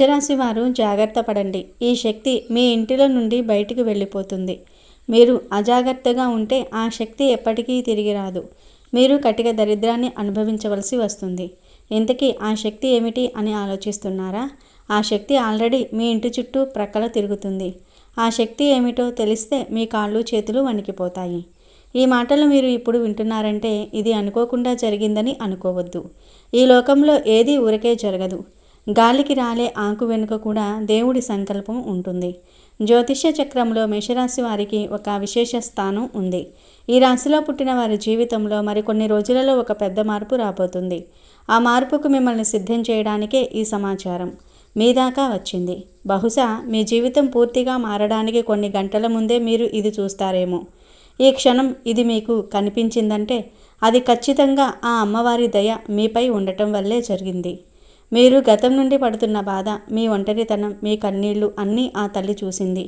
మేషరాశి వారు జాగ్రత్త పడండి. ఈ శక్తి మీ ఇంటిలో నుండి బయటికి వెళ్ళిపోతుంది. మీరు అజాగ్రత్తగా ఉంటే ఆ శక్తి ఎప్పటికీ తిరిగి రాదు. మీరు కటిక దరిద్రాన్ని అనుభవించవలసి వస్తుంది. ఇంతకీ ఆ శక్తి ఏమిటి అని ఆలోచిస్తున్నారా? ఆ శక్తి ఆల్రెడీ మీ ఇంటి చుట్టూ ప్రక్కల తిరుగుతుంది. ఆ శక్తి ఏమిటో తెలిస్తే మీ కాళ్ళు చేతులు వణికిపోతాయి. ఈ మాటలు మీరు ఇప్పుడు వింటున్నారంటే ఇది అనుకోకుండా జరిగిందని అనుకోవద్దు. ఈ లోకంలో ఏదీ ఊరికే జరగదు. గాలికి రాలే ఆకు వెనుక కూడా దేవుడి సంకల్పం ఉంటుంది. జ్యోతిష్య చక్రంలో మేషరాశి వారికి ఒక విశేష స్థానం ఉంది. ఈ రాశిలో పుట్టిన వారి జీవితంలో మరికొన్ని రోజులలో ఒక పెద్ద మార్పు రాబోతుంది. ఆ మార్పుకు మిమ్మల్ని సిద్ధం చేయడానికే ఈ సమాచారం మీ దాకా వచ్చింది. బహుశా మీ జీవితం పూర్తిగా మారడానికి కొన్ని గంటల ముందే మీరు ఇది చూస్తారేమో. ఈ క్షణం ఇది మీకు కనిపించిందంటే అది ఖచ్చితంగా ఆ అమ్మవారి దయ మీపై ఉండటం వల్లే జరిగింది. మీరు గతం నుండి పడుతున్న బాధ, మీ ఒంటరితనం, మీ కన్నీళ్లు అన్నీ ఆ తల్లి చూసింది.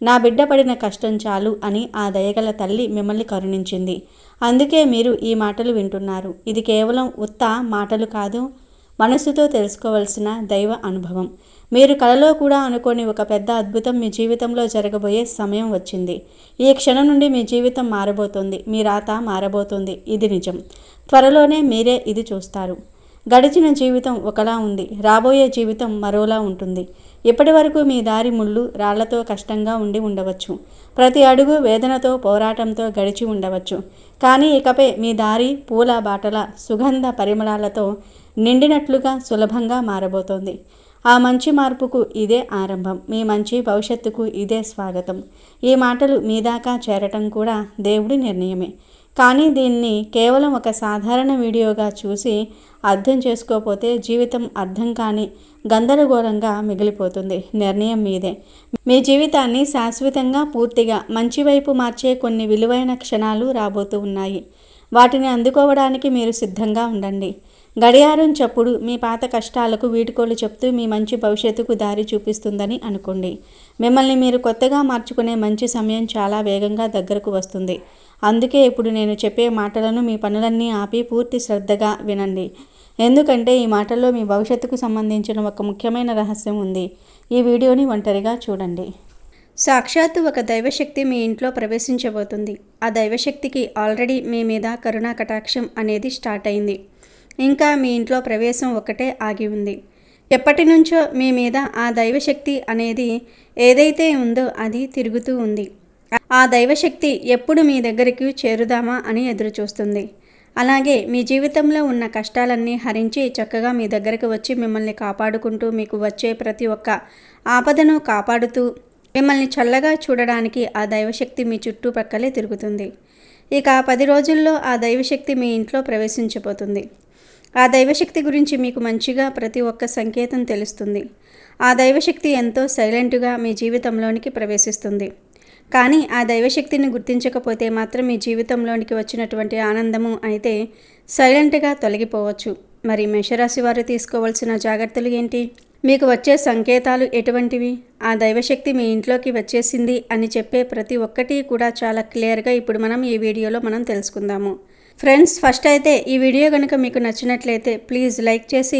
నా బిడ్డ పడిన కష్టం చాలు అని ఆ దయగల తల్లి మిమ్మల్ని కరుణించింది. అందుకే మీరు ఈ మాటలు వింటున్నారు. ఇది కేవలం ఉత్త మాటలు కాదు, మనసుతో తెలుసుకోవలసిన దైవ అనుభవం. మీరు కలలో కూడా అనుకోని ఒక పెద్ద అద్భుతం మీ జీవితంలో జరగబోయే సమయం వచ్చింది. ఈ క్షణం నుండి మీ జీవితం మారబోతోంది. మీ రాత మారబోతోంది. ఇది నిజం. త్వరలోనే మీరే ఇది చూస్తారు. గడిచిన జీవితం ఒకలా ఉంది, రాబోయే జీవితం మరోలా ఉంటుంది. ఇప్పటి వరకు మీ దారి ముళ్ళు రాళ్లతో కష్టంగా ఉండి ఉండవచ్చు. ప్రతి అడుగు వేదనతో పోరాటంతో గడిచి ఉండవచ్చు. కానీ ఇకపై మీ దారి పూల బాటల సుగంధ పరిమళాలతో నిండినట్లుగా సులభంగా మారబోతోంది. ఆ మంచి మార్పుకు ఇదే ఆరంభం. మీ మంచి భవిష్యత్తుకు ఇదే స్వాగతం. ఈ మాటలు మీ దాకా చేరటం కూడా దేవుడి నిర్ణయమే. కానీ దీన్ని కేవలం ఒక సాధారణ వీడియోగా చూసి అర్థం చేసుకోకపోతే జీవితం అర్థం కాని గందరగోళంగా మిగిలిపోతుంది. నిర్ణయం మీదే. మీ జీవితాన్ని శాశ్వతంగా పూర్తిగా మంచి వైపు మార్చే కొన్ని విలువైన క్షణాలు రాబోతూ ఉన్నాయి. వాటిని అందుకోవడానికి మీరు సిద్ధంగా ఉండండి. గడియారం చప్పుడు మీ పాత కష్టాలకు వీడ్కోలు చెప్తూ మీ మంచి భవిష్యత్తుకు దారి చూపిస్తుందని అనుకోండి. మిమ్మల్ని మీరు కొత్తగా మార్చుకునే మంచి సమయం చాలా వేగంగా దగ్గరకు వస్తుంది. అందుకే ఇప్పుడు నేను చెప్పే మాటలను మీ పనులన్నీ ఆపి పూర్తి శ్రద్ధగా వినండి. ఎందుకంటే ఈ మాటల్లో మీ భవిష్యత్తుకు సంబంధించిన ఒక ముఖ్యమైన రహస్యం ఉంది. ఈ వీడియోని ఒంటరిగా చూడండి. సాక్షాత్తు ఒక దైవశక్తి మీ ఇంట్లో ప్రవేశించబోతుంది. ఆ దైవశక్తికి ఆల్రెడీ మీ మీద కరుణా కటాక్షం అనేది స్టార్ట్ అయింది. ఇంకా మీ ఇంట్లో ప్రవేశం ఒకటే ఆగి ఉంది. ఎప్పటి నుంచో మీ మీద ఆ దైవశక్తి అనేది ఏదైతే ఉందో అది తిరుగుతూ ఉంది. ఆ దైవశక్తి ఎప్పుడు మీ దగ్గరికి చేరుదామా అని ఎదురు చూస్తుంది. అలాగే మీ జీవితంలో ఉన్న కష్టాలన్నీ హరించి చక్కగా మీ దగ్గరకు వచ్చి మిమ్మల్ని కాపాడుకుంటూ మీకు వచ్చే ప్రతి ఒక్క ఆపదను కాపాడుతూ మిమ్మల్ని చల్లగా చూడడానికి ఆ దైవశక్తి మీ చుట్టుపక్కలే తిరుగుతుంది. ఇక 10 రోజుల్లో ఆ దైవశక్తి మీ ఇంట్లో ప్రవేశించబోతుంది. ఆ దైవశక్తి గురించి మీకు మంచిగా ప్రతి ఒక్క సంకేతం తెలుస్తుంది. ఆ దైవశక్తి ఎంతో సైలెంట్గా మీ జీవితంలోనికి ప్రవేశిస్తుంది. కానీ ఆ దైవశక్తిని గుర్తించకపోతే మాత్రం మీ జీవితంలోనికి వచ్చినటువంటి ఆనందము అయితే సైలెంట్గా తొలగిపోవచ్చు. మరి మేషరాశి వారు తీసుకోవాల్సిన జాగ్రత్తలు ఏంటి? మీకు వచ్చే సంకేతాలు ఎటువంటివి? ఆ దైవశక్తి మీ ఇంట్లోకి వచ్చేసింది అని చెప్పే ప్రతి ఒక్కటి కూడా చాలా క్లియర్గా ఇప్పుడు మనం ఈ వీడియోలో మనం తెలుసుకుందాము. ఫ్రెండ్స్, ఫస్ట్ అయితే ఈ వీడియో కనుక మీకు నచ్చినట్లయితే ప్లీజ్ లైక్ చేసి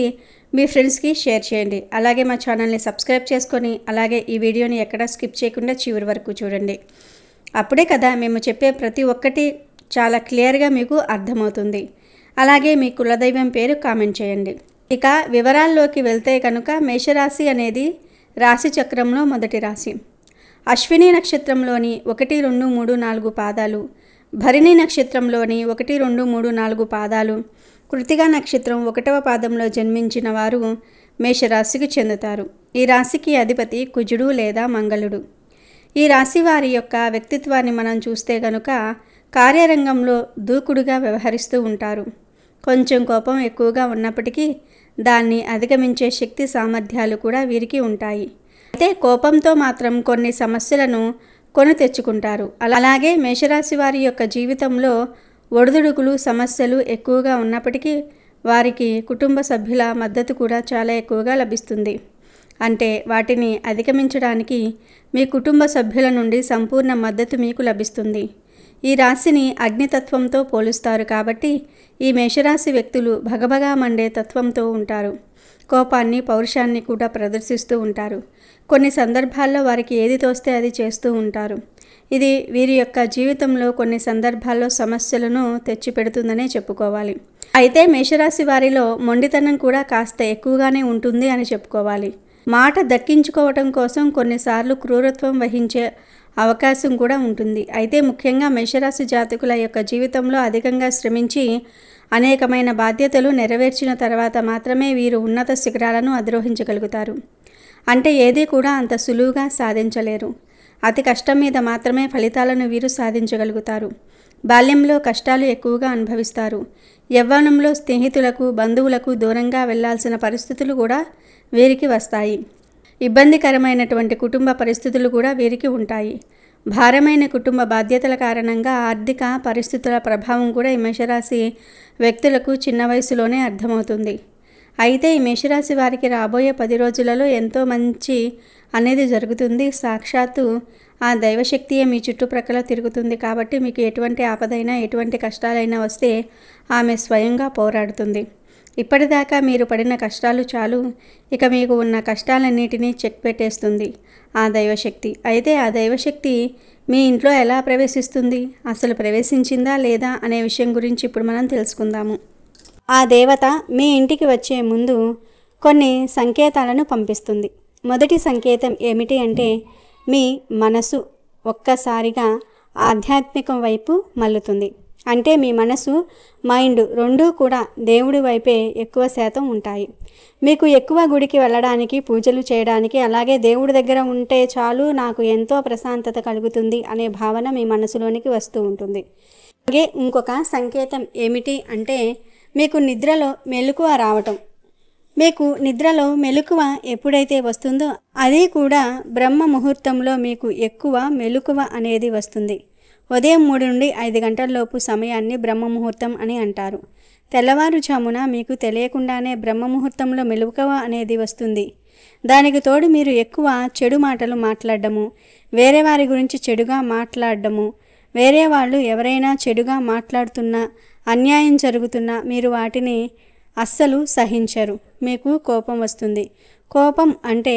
మీ ఫ్రెండ్స్కి షేర్ చేయండి. అలాగే మా ఛానల్ని సబ్స్క్రైబ్ చేసుకొని అలాగే ఈ వీడియోని ఎక్కడా స్కిప్ చేయకుండా చివరి వరకు చూడండి. అప్పుడే కదా మేము చెప్పే ప్రతి ఒక్కటి చాలా క్లియర్గా మీకు అర్థమవుతుంది. అలాగే మీ కులదైవం పేరు కామెంట్ చేయండి. ఇక వివరాల్లోకి వెళ్తే కనుక మేషరాశి అనేది రాశి చక్రంలో మొదటి రాశి. అశ్విని నక్షత్రంలోని 1, 2, 3, 4 పాదాలు, భరిణి నక్షత్రంలోని 1, 2, 3, 4 పాదాలు, కృతికా నక్షత్రం 1వ పాదంలో జన్మించిన వారు మేషరాశికి చెందుతారు. ఈ రాశికి అధిపతి కుజుడు లేదా మంగళుడు. ఈ రాశి వారి యొక్క వ్యక్తిత్వాన్ని మనం చూస్తే కనుక కార్యరంగంలో దూకుడుగా వ్యవహరిస్తూ ఉంటారు. కొంచెం కోపం ఎక్కువగా ఉన్నప్పటికీ దాన్ని అధిగమించే శక్తి సామర్థ్యాలు కూడా వీరికి ఉంటాయి. అయితే కోపంతో మాత్రం కొన్ని సమస్యలను కొని తెచ్చుకుంటారు. అలాగే మేషరాశి వారి యొక్క జీవితంలో ఒడిదుడుకులు సమస్యలు ఎక్కువగా ఉన్నప్పటికీ వారికి కుటుంబ సభ్యుల మద్దతు కూడా చాలా ఎక్కువగా లభిస్తుంది. అంటే వాటిని అధిగమించడానికి మీ కుటుంబ సభ్యుల నుండి సంపూర్ణ మద్దతు మీకు లభిస్తుంది. ఈ రాశిని అగ్నితత్వంతో పోలుస్తారు కాబట్టి ఈ మేషరాశి వ్యక్తులు భగభగా మండే తత్వంతో ఉంటారు. కోపాన్ని, పౌరుషాన్ని కూడా ప్రదర్శిస్తూ ఉంటారు. కొన్ని సందర్భాల్లో వారికి ఏది తోస్తే అది చేస్తూ ఉంటారు. ఇది వీరి యొక్క జీవితంలో కొన్ని సందర్భాల్లో సమస్యలను తెచ్చిపెడుతుందనే చెప్పుకోవాలి. అయితే మేషరాశి వారిలో మొండితనం కూడా కాస్త ఎక్కువగానే ఉంటుంది అని చెప్పుకోవాలి. మాట దక్కించుకోవటం కోసం కొన్నిసార్లు క్రూరత్వం వహించే అవకాశం కూడా ఉంటుంది. అయితే ముఖ్యంగా మేషరాశి జాతకుల యొక్క జీవితంలో అధికంగా శ్రమించి అనేకమైన బాధ్యతలు నెరవేర్చిన తర్వాత మాత్రమే వీరు ఉన్నత శిఖరాలను అధిరోహించగలుగుతారు. అంటే ఏది కూడా అంత సులువుగా సాధించలేరు. అతి కష్టం మీద మాత్రమే ఫలితాలను వీరు సాధించగలుగుతారు. బాల్యంలో కష్టాలు ఎక్కువగా అనుభవిస్తారు. యవ్వనంలో స్నేహితులకు, బంధువులకు దూరంగా వెళ్లాల్సిన పరిస్థితులు కూడా వీరికి వస్తాయి. ఇబ్బందికరమైనటువంటి కుటుంబ పరిస్థితులు కూడా వీరికి ఉంటాయి. భారమైన కుటుంబ బాధ్యతల కారణంగా ఆర్థిక పరిస్థితుల ప్రభావం కూడా ఈ మేషరాశి వ్యక్తులకు చిన్న వయసులోనే అర్థమవుతుంది. అయితే ఈ మేషరాశి వారికి రాబోయే 10 రోజులలో ఎంతో మంచి అనేది జరుగుతుంది. సాక్షాత్తు ఆ దైవశక్తియే మీ చుట్టుప్రక్కల తిరుగుతుంది. కాబట్టి మీకు ఎటువంటి ఆపదైనా, ఎటువంటి కష్టాలైనా వస్తే ఆమె స్వయంగా పోరాడుతుంది. ఇప్పటిదాకా మీరు పడిన కష్టాలు చాలు, ఇక మీకు ఉన్న కష్టాలన్నిటినీ చెక్ పెట్టేస్తుంది ఆ దైవశక్తి. అయితే ఆ దైవశక్తి మీ ఇంట్లో ఎలా ప్రవేశిస్తుంది, అసలు ప్రవేశించిందా లేదా అనే విషయం గురించి ఇప్పుడు మనం తెలుసుకుందాము. ఆ దేవత మీ ఇంటికి వచ్చే ముందు కొన్ని సంకేతాలను పంపిస్తుంది. మొదటి సంకేతం ఏమిటి అంటే మీ మనసు ఒక్కసారిగా ఆధ్యాత్మికం వైపు మల్లుతుంది. అంటే మీ మనసు, మైండ్ రెండూ కూడా దేవుడి వైపే ఎక్కువ శాతం ఉంటాయి. మీకు ఎక్కువ గుడికి వెళ్ళడానికి, పూజలు చేయడానికి, అలాగే దేవుడి దగ్గర ఉంటే చాలు నాకు ఎంతో ప్రశాంతత కలుగుతుంది అనే భావన మీ మనసులోనికి వస్తూ ఉంటుంది. అలాగే ఇంకొక సంకేతం ఏమిటి అంటే మీకు నిద్రలో మెలకువ రావటం. మీకు నిద్రలో మెలకువ ఎప్పుడైతే వస్తుందో అది కూడా బ్రహ్మ ముహూర్తంలో మీకు ఎక్కువ మెలకువ అనేది వస్తుంది. ఉదయం 3 నుండి 5 గంటలలోపు సమయాన్ని బ్రహ్మ ముహూర్తం అని అంటారు. తెల్లవారుజామున మీకు తెలియకుండానే బ్రహ్మ ముహూర్తంలో మెలకువ అనేది వస్తుంది. దానికి తోడు మీరు ఎక్కువ చెడు మాటలు మాట్లాడడము, వేరే వారి గురించి చెడుగా మాట్లాడడము, వేరే వాళ్ళు ఎవరైనా చెడుగా మాట్లాడుతున్నా, అన్యాయం జరుగుతున్నా మీరు వాటిని అస్సలు సహించరు. మీకు కోపం వస్తుంది. కోపం అంటే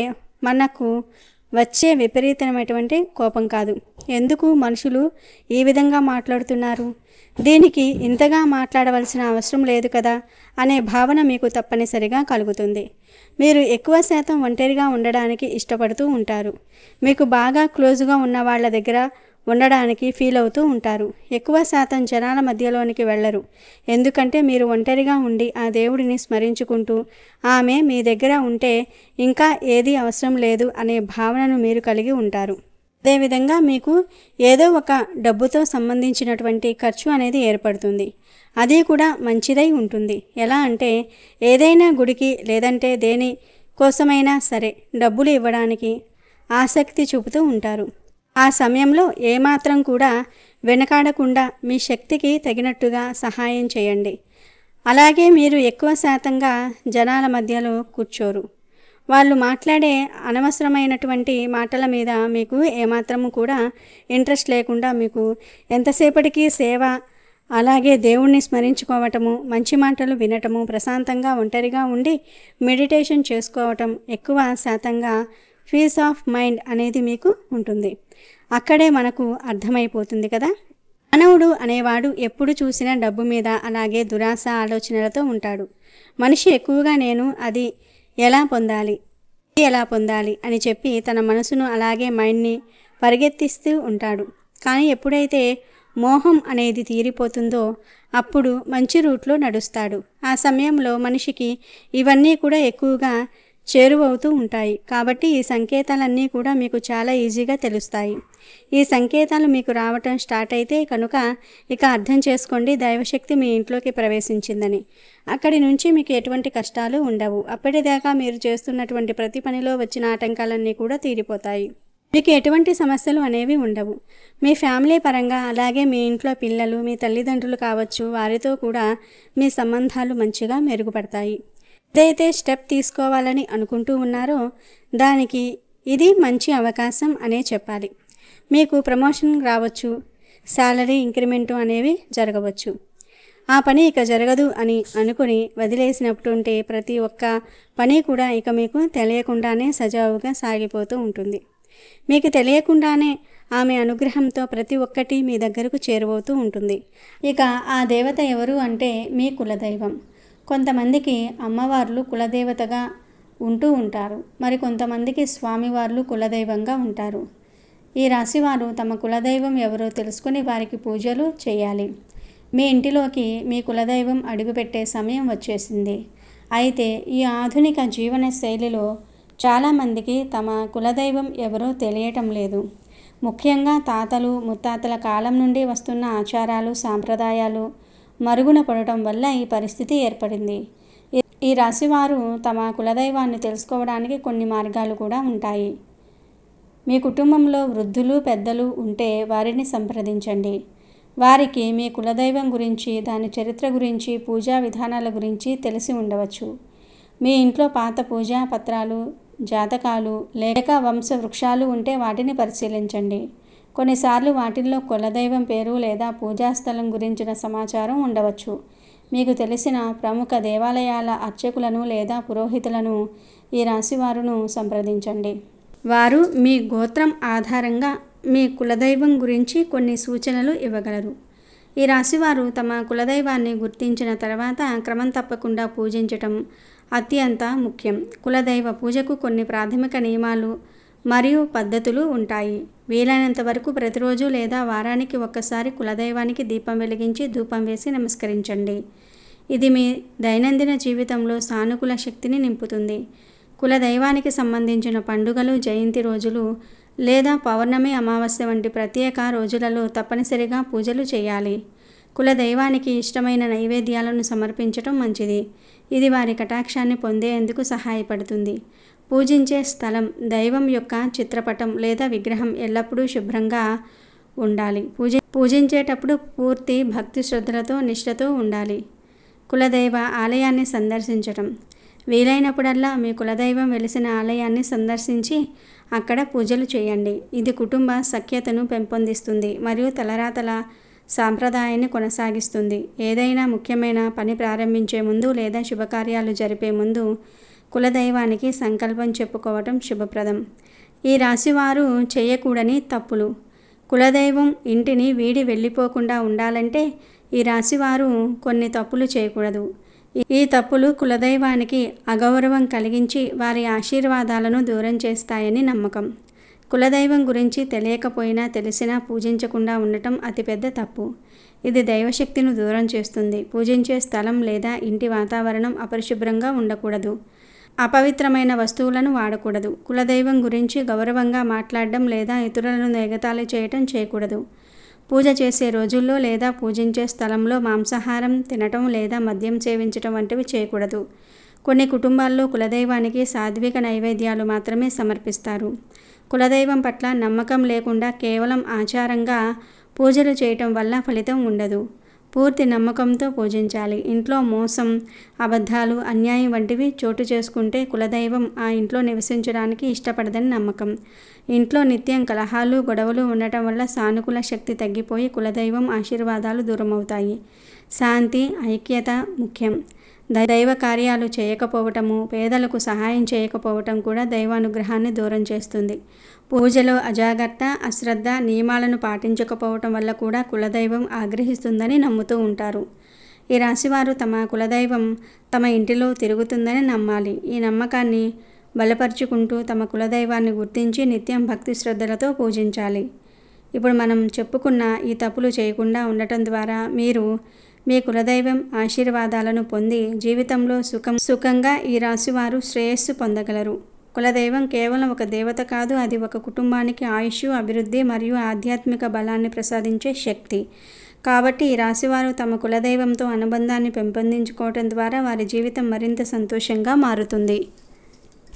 మనకు వచ్చే విపరీతమైనటువంటి కోపం కాదు. ఎందుకు మనుషులు ఈ విధంగా మాట్లాడుతున్నారు, దీనికి ఇంతగా మాట్లాడవలసిన అవసరం లేదు కదా అనే భావన మీకు తప్పనిసరిగా కలుగుతుంది. మీరు ఎక్కువ శాతం ఒంటరిగా ఉండడానికి ఇష్టపడుతూ ఉంటారు. మీకు బాగా క్లోజ్గా ఉన్న వాళ్ళ దగ్గర ఉండడానికి ఫీల్ అవుతూ ఉంటారు. ఎక్కువ శాతం జనాల మధ్యలోనికి వెళ్ళరు. ఎందుకంటే మీరు ఒంటరిగా ఉండి ఆ దేవుడిని స్మరించుకుంటూ ఆమె మీ దగ్గర ఉంటే ఇంకా ఏది అవసరం లేదు అనే భావనను మీరు కలిగి ఉంటారు. అదేవిధంగా మీకు ఏదో ఒక డబ్బుతో సంబంధించినటువంటి ఖర్చు అనేది ఏర్పడుతుంది. అది కూడా మంచిదై ఉంటుంది. ఎలా అంటే ఏదైనా గుడికి లేదంటే దేని కోసమైనా సరే డబ్బులు ఇవ్వడానికి ఆసక్తి చూపుతూ ఉంటారు. ఆ సమయంలో ఏమాత్రం కూడా వెనకాడకుండా మీ శక్తికి తగినట్టుగా సహాయం చేయండి. అలాగే మీరు ఎక్కువ శాతంగా జనాల మధ్యలో కూర్చోరు. వాళ్ళు మాట్లాడే అనవసరమైనటువంటి మాటల మీద మీకు ఏమాత్రము కూడా ఇంట్రెస్ట్ లేకుండా మీకు ఎంతసేపటికి సేవ, అలాగే దేవుణ్ణి స్మరించుకోవటము, మంచి మాటలు వినటము, ప్రశాంతంగా ఒంటరిగా ఉండి మెడిటేషన్ చేసుకోవటం, ఎక్కువ శాతంగా పీస్ ఆఫ్ మైండ్ అనేది మీకు ఉంటుంది. అక్కడే మనకు అర్థమైపోతుంది కదా. మానవుడు అనేవాడు ఎప్పుడు చూసినా డబ్బు మీద, అలాగే దురాశ ఆలోచనలతో ఉంటాడు. మనిషి ఎక్కువగా నేను అది ఎలా పొందాలి అని చెప్పి తన మనసును అలాగే మైండ్ని పరిగెత్తిస్తూ ఉంటాడు. కానీ ఎప్పుడైతే మోహం అనేది తీరిపోతుందో అప్పుడు మంచి రూట్లో నడుస్తాడు. ఆ సమయంలో మనిషికి ఇవన్నీ కూడా ఎక్కువగా చేరువవుతూ ఉంటాయి. కాబట్టి ఈ సంకేతాలన్నీ కూడా మీకు చాలా ఈజీగా తెలుస్తాయి. ఈ సంకేతాలు మీకు రావటం స్టార్ట్ అయితే కనుక ఇక అర్థం చేసుకోండి దైవశక్తి మీ ఇంట్లోకి ప్రవేశించిందని. అక్కడి నుంచి మీకు ఎటువంటి కష్టాలు ఉండవు. అప్పటిదాకా మీరు చేస్తున్నటువంటి ప్రతి పనిలో వచ్చిన ఆటంకాలన్నీ కూడా తీరిపోతాయి. మీకు ఎటువంటి సమస్యలు అనేవి ఉండవు. మీ ఫ్యామిలీ పరంగా, అలాగే మీ ఇంట్లో పిల్లలు, మీ తల్లిదండ్రులు కావచ్చు, వారితో కూడా మీ సంబంధాలు మంచిగా మెరుగుపడతాయి. ఏదైతే స్టెప్ తీసుకోవాలని అనుకుంటూ ఉన్నారో దానికి ఇది మంచి అవకాశం అనే చెప్పాలి. మీకు ప్రమోషన్ రావచ్చు, శాలరీ ఇంక్రిమెంటు అనేవి జరగవచ్చు. ఆ పని ఇక జరగదు అని అనుకుని వదిలేసినట్టుంటే ప్రతి ఒక్క పని కూడా ఇక మీకు తెలియకుండానే సజావుగా సాగిపోతూ ఉంటుంది. మీకు తెలియకుండానే ఆమె అనుగ్రహంతో ప్రతి ఒక్కటి మీ దగ్గరకు చేరువవుతూ ఉంటుంది. ఇక ఆ దేవత ఎవరు అంటే మీ కులదైవం. కొంతమందికి అమ్మవార్లు కులదేవతగా ఉంటూ ఉంటారు. మరి కొంతమందికి స్వామివార్లు కులదైవంగా ఉంటారు. ఈ రాశివారు తమ కులదైవం ఎవరో తెలుసుకుని వారికి పూజలు చేయాలి. మీ ఇంటిలోకి మీ కులదైవం అడుగుపెట్టే సమయం వచ్చేసింది. అయితే ఈ ఆధునిక జీవన శైలిలో చాలామందికి తమ కులదైవం ఎవరో తెలియటం లేదు. ముఖ్యంగా తాతలు ముత్తాతల కాలం నుండి వస్తున్న ఆచారాలు సాంప్రదాయాలు మరుగున పడటం వల్ల ఈ పరిస్థితి ఏర్పడింది. ఈ రాశివారు తమ కులదైవాన్ని తెలుసుకోవడానికి కొన్ని మార్గాలు కూడా ఉంటాయి. మీ కుటుంబంలో వృద్ధులు పెద్దలు ఉంటే వారిని సంప్రదించండి. వారికి మీ కులదైవం గురించి దాని చరిత్ర గురించి పూజా విధానాల గురించి తెలిసి ఉండవచ్చు. మీ ఇంట్లో పాత పూజా పత్రాలు జాతకాలు లేక వంశ వృక్షాలు ఉంటే వాటిని పరిశీలించండి. కొన్నిసార్లు వాటిల్లో కులదైవం పేరు లేదా పూజాస్థలం గురించిన సమాచారం ఉండవచ్చు. మీకు తెలిసిన ప్రముఖ దేవాలయాల అర్చకులను లేదా పురోహితులను ఈ రాశివారును సంప్రదించండి. వారు మీ గోత్రం ఆధారంగా మీ కులదైవం గురించి కొన్ని సూచనలు ఇవ్వగలరు. ఈ రాశివారు తమ కులదైవాన్ని గుర్తించిన తర్వాత క్రమం తప్పకుండా పూజించటం అత్యంత ముఖ్యం. కులదైవ పూజకు కొన్ని ప్రాథమిక నియమాలు మరియు పద్ధతులు ఉంటాయి. వీలైనంత వరకు ప్రతిరోజు లేదా వారానికి ఒక్కసారి కులదైవానికి దీపం వెలిగించి ధూపం వేసి నమస్కరించండి. ఇది మీ దైనందిన జీవితంలో సానుకూల శక్తిని నింపుతుంది. కులదైవానికి సంబంధించిన పండుగలు జయంతి రోజులు లేదా పౌర్ణమి అమావాస్య వంటి ప్రత్యేక రోజులలో తప్పనిసరిగా పూజలు చేయాలి. కులదైవానికి ఇష్టమైన నైవేద్యాలను సమర్పించటం మంచిది. ఇది వారి కటాక్షాన్ని పొందేందుకు సహాయపడుతుంది. పూజించే స్థలం దైవం యొక్క చిత్రపటం లేదా విగ్రహం ఎల్లప్పుడూ శుభ్రంగా ఉండాలి. పూజించేటప్పుడు పూర్తి భక్తి శ్రద్ధలతో నిష్ఠతో ఉండాలి. కులదైవ ఆలయాన్ని సందర్శించటం వీలైనప్పుడల్లా మీ కులదైవం వెలిసిన ఆలయాన్ని సందర్శించి అక్కడ పూజలు చేయండి. ఇది కుటుంబ సఖ్యతను పెంపొందిస్తుంది మరియు తలరాతల సాంప్రదాయాన్ని కొనసాగిస్తుంది. ఏదైనా ముఖ్యమైన పని ప్రారంభించే ముందు లేదా శుభకార్యాలు జరిపే ముందు కులదైవానికి సంకల్పం చెప్పుకోవటం శుభప్రదం. ఈ రాశివారు చేయకూడని తప్పులు. కులదైవం ఇంటిని వీడి వెళ్ళిపోకుండా ఉండాలంటే ఈ రాశివారు కొన్ని తప్పులు చేయకూడదు. ఈ తప్పులు కులదైవానికి అగౌరవం కలిగించి వారి ఆశీర్వాదాలను దూరం చేస్తాయని నమ్మకం. కులదైవం గురించి తెలియకపోయినా తెలిసినా పూజించకుండా ఉండటం అతిపెద్ద తప్పు. ఇది దైవశక్తిని దూరం చేస్తుంది. పూజించే స్థలం లేదా ఇంటి వాతావరణం అపరిశుభ్రంగా ఉండకూడదు. అపవిత్రమైన వస్తువులను వాడకూడదు. కులదైవం గురించి గౌరవంగా మాట్లాడడం లేదా ఇతరులను ఎగతాళి చేయటం చేయకూడదు. పూజ చేసే రోజుల్లో లేదా పూజించే స్థలంలో మాంసాహారం తినటం లేదా మద్యం సేవించటం వంటివి చేయకూడదు. కొన్ని కుటుంబాల్లో కులదైవానికి సాత్విక నైవేద్యాలు మాత్రమే సమర్పిస్తారు. కులదైవం పట్ల నమ్మకం లేకుండా కేవలం ఆచారంగా పూజలు చేయటం వల్ల ఫలితం ఉండదు. పూర్తి నమ్మకంతో పూజించాలి. ఇంట్లో మోసం అబద్ధాలు అన్యాయం వంటివి చోటు చేసుకుంటే కులదైవం ఆ ఇంట్లో నివసించడానికి ఇష్టపడదని నమ్మకం. ఇంట్లో నిత్యం కలహాలు గొడవలు ఉండటం వల్ల సానుకూల శక్తి తగ్గిపోయి కులదైవం ఆశీర్వాదాలు దూరమవుతాయి. శాంతి ఐక్యత ముఖ్యం. దైవ కార్యాలు చేయకపోవటము పేదలకు సహాయం చేయకపోవటం కూడా దైవానుగ్రహాన్ని దూరం చేస్తుంది. పూజలో అజాగ్రత్త అశ్రద్ధ నియమాలను పాటించకపోవటం వల్ల కూడా కులదైవం ఆగ్రహిస్తుందని నమ్ముతూ ఉంటారు. ఈ రాశివారు తమ కులదైవం తమ ఇంటిలో తిరుగుతుందని నమ్మాలి. ఈ నమ్మకాన్ని బలపరుచుకుంటూ తమ కులదైవాన్ని గుర్తించి నిత్యం భక్తి శ్రద్ధలతో పూజించాలి. ఇప్పుడు మనం చెప్పుకున్న ఈ తప్పులు చేయకుండా ఉండటం ద్వారా మీరు మీ కులదైవం ఆశీర్వాదాలను పొంది జీవితంలో సుఖంగా ఈ రాశివారు శ్రేయస్సు పొందగలరు. కులదైవం కేవలం ఒక దేవత కాదు, అది ఒక కుటుంబానికి ఆయుష్ అభివృద్ధి మరియు ఆధ్యాత్మిక బలాన్ని ప్రసాదించే శక్తి. కాబట్టి ఈ రాశివారు తమ కులదైవంతో అనుబంధాన్ని పెంపొందించుకోవటం ద్వారా వారి జీవితం మరింత సంతోషంగా మారుతుంది.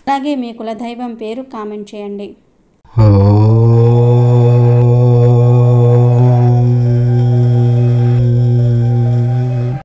అలాగే మీ కులదైవం పేరు కామెంట్ చేయండి.